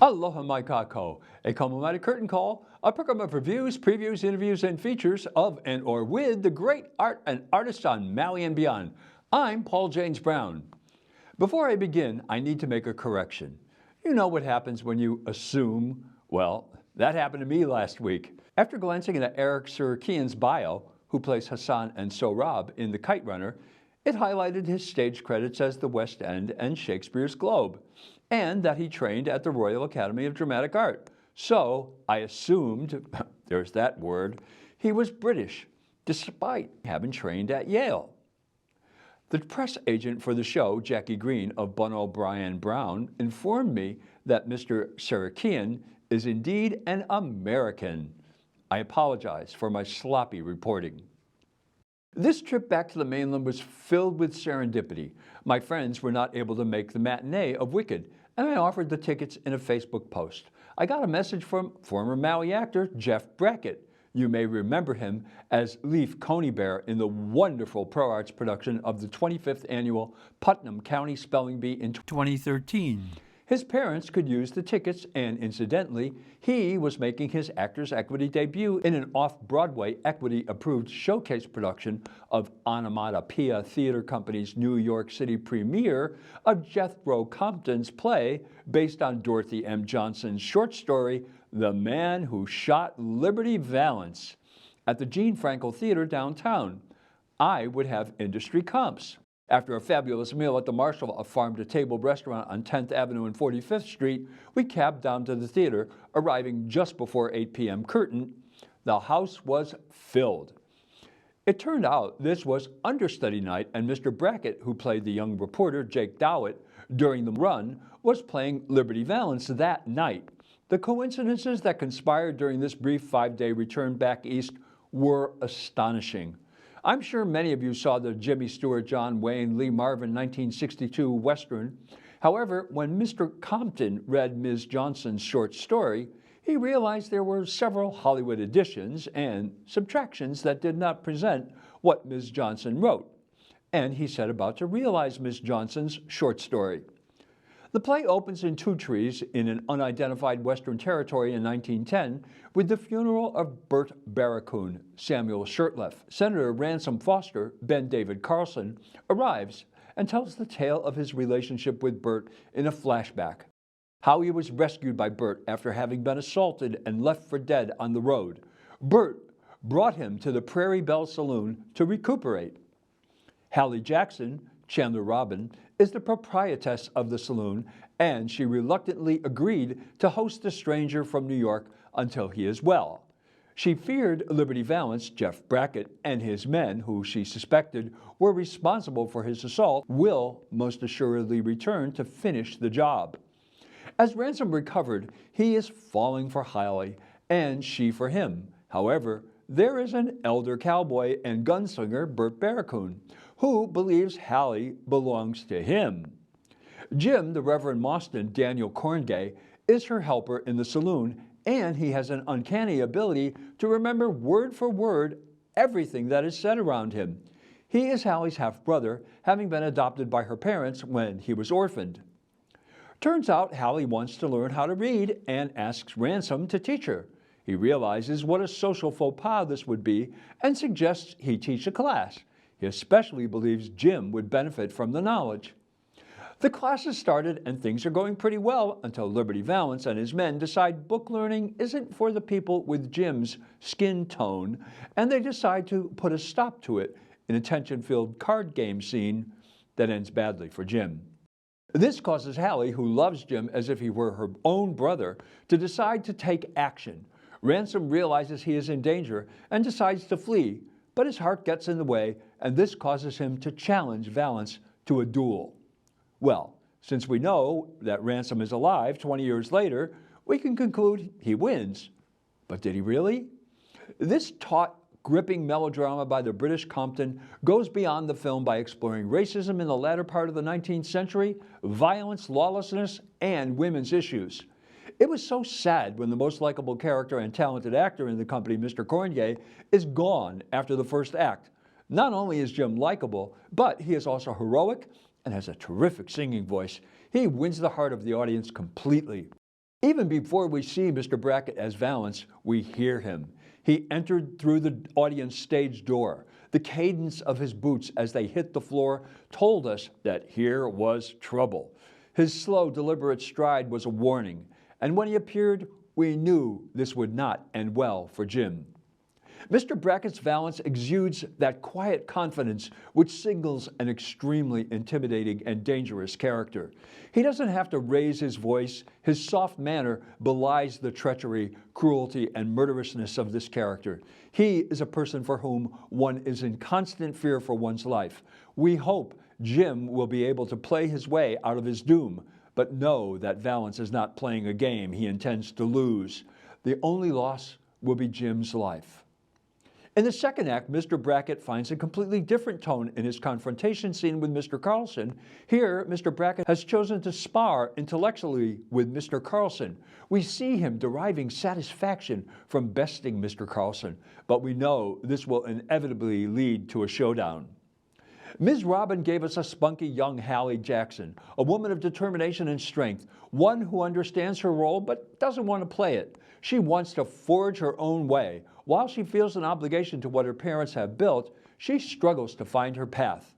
Aloha mai kākou, a complimentary curtain call, a program of reviews, previews, interviews, and features of and or with the great art and artists on Maui and beyond. I'm Paul James Brown. Before I begin, I need to make a correction. You know what happens when you assume? Well, that happened to me last week. After glancing at Eric Sarakian's bio, who plays Hassan and Sohrab in The Kite Runner, it highlighted his stage credits as the West End and Shakespeare's Globe, and that he trained at the Royal Academy of Dramatic Art. So I assumed, there's that word, he was British, despite having trained at Yale. The press agent for the show, Jackie Green of Bunn O'Brien Brown, informed me that Mr. Sarakian is indeed an American. I apologize for my sloppy reporting. This trip back to the mainland was filled with serendipity. My friends were not able to make the matinee of Wicked, and I offered the tickets in a Facebook post. I got a message from former Maui actor Jeff Brackett. You may remember him as Leaf Coney Bear in the wonderful Pro Arts production of the 25th annual Putnam County Spelling Bee in 2013. His parents could use the tickets, and incidentally, he was making his Actors' Equity debut in an off-Broadway Equity-approved showcase production of Onomatopoeia Theater Company's New York City premiere of Jethro Comptonʻs play based on Dorothy M. Johnson's short story, The Man Who Shot Liberty Valance, at the Gene Frankel Theater downtown. I would have industry comps. After a fabulous meal at the Marshall, a farm-to-table restaurant on 10th Avenue and 45th Street, we cabbed down to the theater, arriving just before 8 p.m. curtain. The house was filled. It turned out this was understudy night, and Mr. Brackett, who played the young reporter Jake Dowett during the run, was playing Liberty Valance that night. The coincidences that conspired during this brief 5-day return back east were astonishing. I'm sure many of you saw the Jimmy Stewart, John Wayne, Lee Marvin 1962 Western. However, when Mr. Compton read Ms. Johnson's short story, he realized there were several Hollywood additions and subtractions that did not present what Ms. Johnson wrote. And he set about to realize Ms. Johnson's short story. The play opens in Two Trees in an unidentified Western territory in 1910 with the funeral of Burt Barracoon, Samuel Shirtliff. Senator Ransom Foster, Ben David Carlson, arrives and tells the tale of his relationship with Burt in a flashback. How he was rescued by Burt after having been assaulted and left for dead on the road. Burt brought him to the Prairie Belle Saloon to recuperate. Hallie Jackson, Chandler Robin, is the proprietress of the saloon, and she reluctantly agreed to host the stranger from New York until he is well. She feared Liberty Valance, Jeff Brackett, and his men, who she suspected were responsible for his assault, will most assuredly return to finish the job. As Ransom recovered, he is falling for Hallie, and she for him. However, there is an elder cowboy and gunslinger, Burt Barracoon, who believes Hallie belongs to him. Jim, the Reverend Mauston, Daniel Corngay, is her helper in the saloon, and he has an uncanny ability to remember word for word everything that is said around him. He is Hallie's half-brother, having been adopted by her parents when he was orphaned. Turns out Hallie wants to learn how to read and asks Ransom to teach her. He realizes what a social faux pas this would be and suggests he teach a class. He especially believes Jim would benefit from the knowledge. The classes started and things are going pretty well until Liberty Valance and his men decide book learning isn't for the people with Jim's skin tone, and they decide to put a stop to it in a tension-filled card game scene that ends badly for Jim. This causes Hallie, who loves Jim as if he were her own brother, to decide to take action. Ransom realizes he is in danger and decides to flee, but his heart gets in the way, and this causes him to challenge Valance to a duel. Well, since we know that Ransom is alive 20 years later, we can conclude he wins. But did he really? This taut, gripping melodrama by the British Compton goes beyond the film by exploring racism in the latter part of the 19th century, violence, lawlessness, and women's issues. It was so sad when the most likable character and talented actor in the company, Mr. Corngay, is gone after the first act. Not only is Jim likable, but he is also heroic and has a terrific singing voice. He wins the heart of the audience completely. Even before we see Mr. Brackett as Valance, we hear him. He entered through the audience stage door. The cadence of his boots as they hit the floor told us that here was trouble. His slow, deliberate stride was a warning, and when he appeared, we knew this would not end well for Jim. Mr. Brackett's Valance exudes that quiet confidence which signals an extremely intimidating and dangerous character. He doesn't have to raise his voice. His soft manner belies the treachery, cruelty, and murderousness of this character. He is a person for whom one is in constant fear for one's life. We hope Jim will be able to play his way out of his doom, but know that Valance is not playing a game he intends to lose. The only loss will be Jim's life. In the second act, Mr. Brackett finds a completely different tone in his confrontation scene with Mr. Carlson. Here, Mr. Brackett has chosen to spar intellectually with Mr. Carlson. We see him deriving satisfaction from besting Mr. Carlson, but we know this will inevitably lead to a showdown. Ms. Robin gave us a spunky young Hallie Jackson, a woman of determination and strength, one who understands her role but doesn't want to play it. She wants to forge her own way. While she feels an obligation to what her parents have built, she struggles to find her path.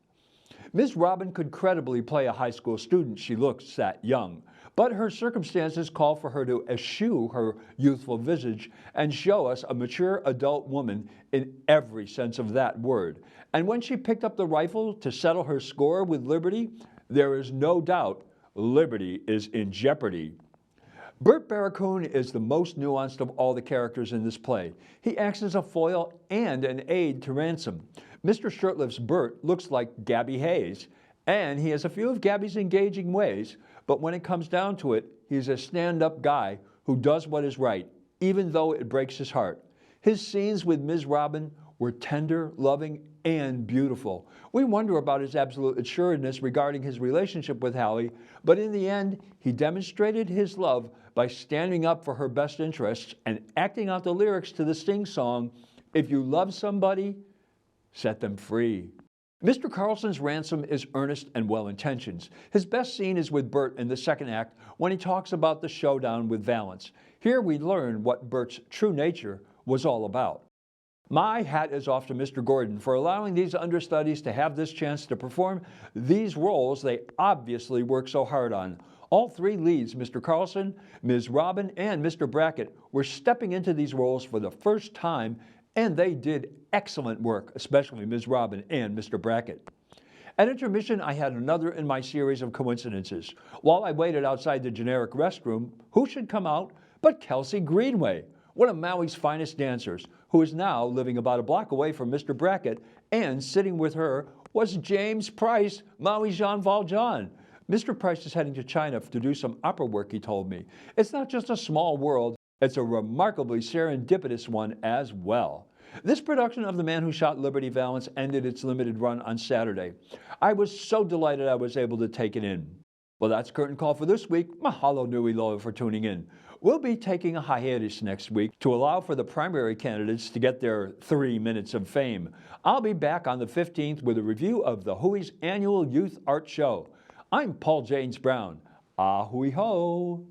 Ms. Robin could credibly play a high school student. She looks that young, but her circumstances call for her to eschew her youthful visage and show us a mature adult woman in every sense of that word. And when she picked up the rifle to settle her score with Liberty, there is no doubt Liberty is in jeopardy. Bert Barracoon is the most nuanced of all the characters in this play. He acts as a foil and an aid to Ransom. Mr. Shirtlife's Bert looks like Gabby Hayes, and he has a few of Gabby's engaging ways, but when it comes down to it, he's a stand-up guy who does what is right, even though it breaks his heart. His scenes with Ms. Robin were tender, loving, and beautiful. We wonder about his absolute assuredness regarding his relationship with Hallie, but in the end, he demonstrated his love by standing up for her best interests and acting out the lyrics to the Sting song, "If you love somebody, set them free." Mr. Carlson's Ransom is earnest and well-intentioned. His best scene is with Bert in the second act when he talks about the showdown with Valance. Here we learn what Bert's true nature was all about. My hat is off to Mr. Gordon for allowing these understudies to have this chance to perform these roles they obviously worked so hard on. All three leads, Mr. Carlson, Ms. Robin, and Mr. Brackett, were stepping into these roles for the first time, and they did excellent work, especially Ms. Robin and Mr. Brackett. At intermission, I had another in my series of coincidences. While I waited outside the generic restroom, who should come out but Kelsey Greenway, one of Maui's finest dancers, who is now living about a block away from Mr. Brackett, and sitting with her was James Price, Maui's Jean Valjean. Mr. Price is heading to China to do some opera work, he told me. It's not just a small world, it's a remarkably serendipitous one as well. This production of The Man Who Shot Liberty Valance ended its limited run on Saturday. I was so delighted I was able to take it in. Well, that's Curtain Call for this week. Mahalo nui loa for tuning in. We'll be taking a hiatus next week to allow for the primary candidates to get their 3 minutes of fame. I'll be back on the 15th with a review of the Hui's annual Youth Art Show. I'm Paul James Brown. Ahui ho!